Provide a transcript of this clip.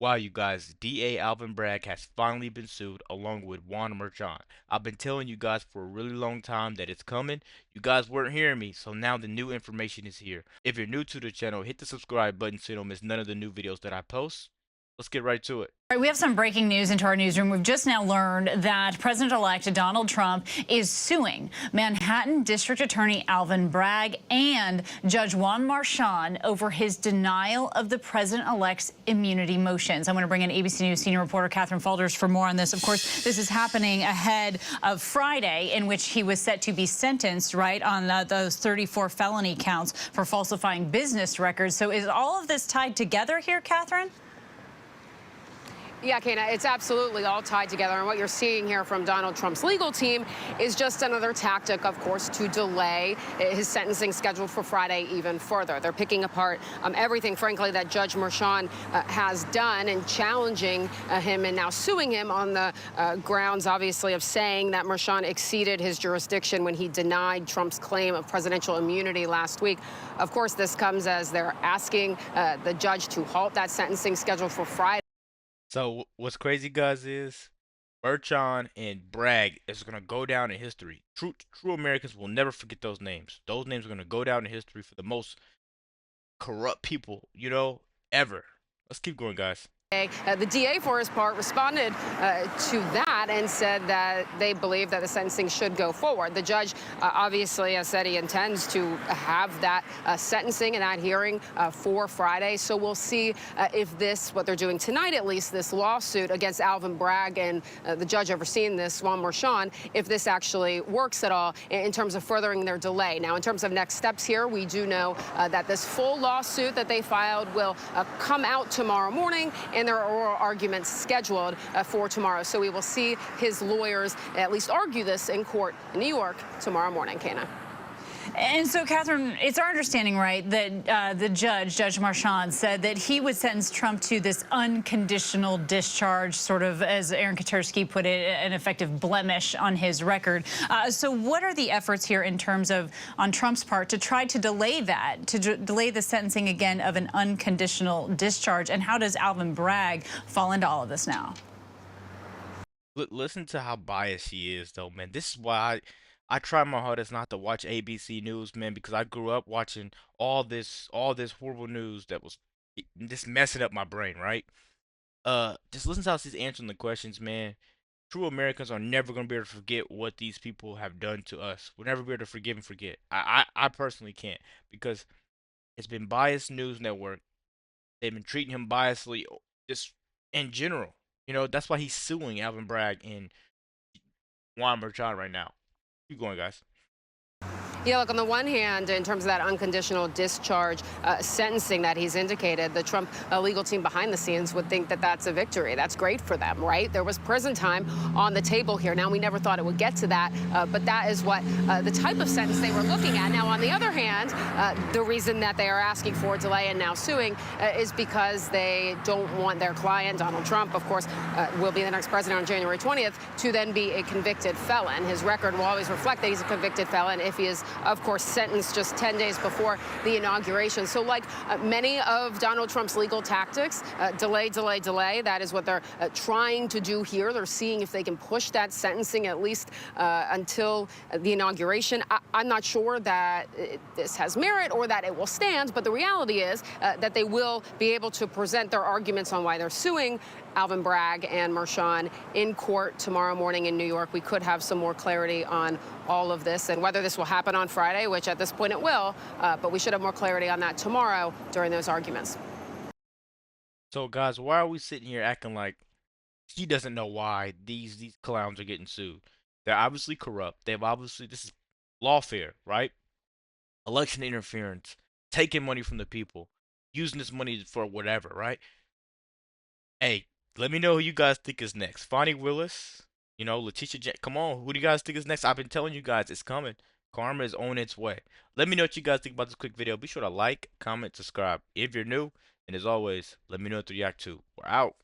Wow, you guys, DA Alvin Bragg has finally been sued along with Juan Merchan. I've been telling you guys for a really long time that it's coming. You guys weren't hearing me, so now the new information is here. If you're new to the channel, hit the subscribe button so you don't miss none of the new videos that I post. Let's get right to it. All right, we have some breaking news into our newsroom. We've just now learned that President-elect Donald Trump is suing Manhattan District Attorney Alvin Bragg and Judge Juan Merchan over his denial of the president-elect's immunity motions. I'm going to bring in ABC News senior reporter Catherine Faulders for more on this. Of course, this is happening ahead of Friday, in which he was set to be sentenced, right, on those 34 felony counts for falsifying business records. So is all of this tied together here, Catherine? Yeah, Kana, it's absolutely all tied together. And what you're seeing here from Donald Trump's legal team is just another tactic, of course, to delay his sentencing scheduled for Friday even further. They're picking apart everything, frankly, that Judge Merchan has done and challenging him and now suing him on the grounds, obviously, of saying that Merchan exceeded his jurisdiction when he denied Trump's claim of presidential immunity last week. Of course, this comes as they're asking the judge to halt that sentencing scheduled for Friday. So what's crazy, guys, is Merchan and Bragg is gonna go down in history. True Americans will never forget those names. Those names are gonna go down in history for the most corrupt people, ever. Let's keep going, guys. The DA, for his part, responded to that and said that they believe that the sentencing should go forward. The judge obviously has said he intends to have that sentencing and that hearing for Friday. So we'll see if what they're doing tonight, at least, this lawsuit against Alvin Bragg and the judge overseeing this, Juan Merchan, if this actually works at all in terms of furthering their delay. Now, in terms of next steps here, we do know that this full lawsuit that they filed will come out tomorrow morning, and there are oral arguments scheduled for tomorrow. So we will see his lawyers at least argue this in court in New York tomorrow morning, Kana. And so, Catherine, it's our understanding, right, that the Judge Merchan, said that he would sentence Trump to this unconditional discharge, sort of, as Aaron Katersky put it, an effective blemish on his record. So what are the efforts here in terms of, on Trump's part, to try to delay that, to delay the sentencing again of an unconditional discharge? And how does Alvin Bragg fall into all of this now? Listen to how biased he is, though, man. This is why I try my hardest not to watch ABC News, man, because I grew up watching all this horrible news that was just messing up my brain, right? Just listen to how he's answering the questions, man. True Americans are never gonna be able to forget what these people have done to us. We'll never be able to forgive and forget. I personally can't, because it's been biased news network. They've been treating him biasly, just in general. That's why he's suing Alvin Bragg and Juan Merchan right now. Keep going, guys. Yeah, look, on the one hand, in terms of that unconditional discharge sentencing that he's indicated, the Trump legal team behind the scenes would think that that's a victory. That's great for them, right? There was prison time on the table here. Now, we never thought it would get to that, but that is what the type of sentence they were looking at. Now, on the other hand, the reason that they are asking for a delay and now suing is because they don't want their client, Donald Trump, of course, will be the next president on January 20th, to then be a convicted felon. His record will always reflect that he's a convicted felon if he is, of course, sentenced just 10 days before the inauguration. So like many of Donald Trump's legal tactics, delay, delay, delay. That is what they're trying to do here. They're seeing if they can push that sentencing at least until the inauguration. I'm not sure that this has merit or that it will stand, but the reality is that they will be able to present their arguments on why they're suing Alvin Bragg and Merchan in court tomorrow morning in New York. We could have some more clarity on all of this and whether this will happen on Friday, which at this point it will, but we should have more clarity on that tomorrow during those arguments. So, guys, why are we sitting here acting like she doesn't know why these clowns are getting sued? They're obviously corrupt. This is lawfare, right? Election interference, taking money from the people, using this money for whatever, right? Hey, let me know who you guys think is next. Fonnie Willis, Letitia come on, who do you guys think is next? I've been telling you guys it's coming. Karma is on its way. Let me know what you guys think about this quick video. Be sure to like, comment, subscribe if you're new. And as always, let me know what to react to. We're out.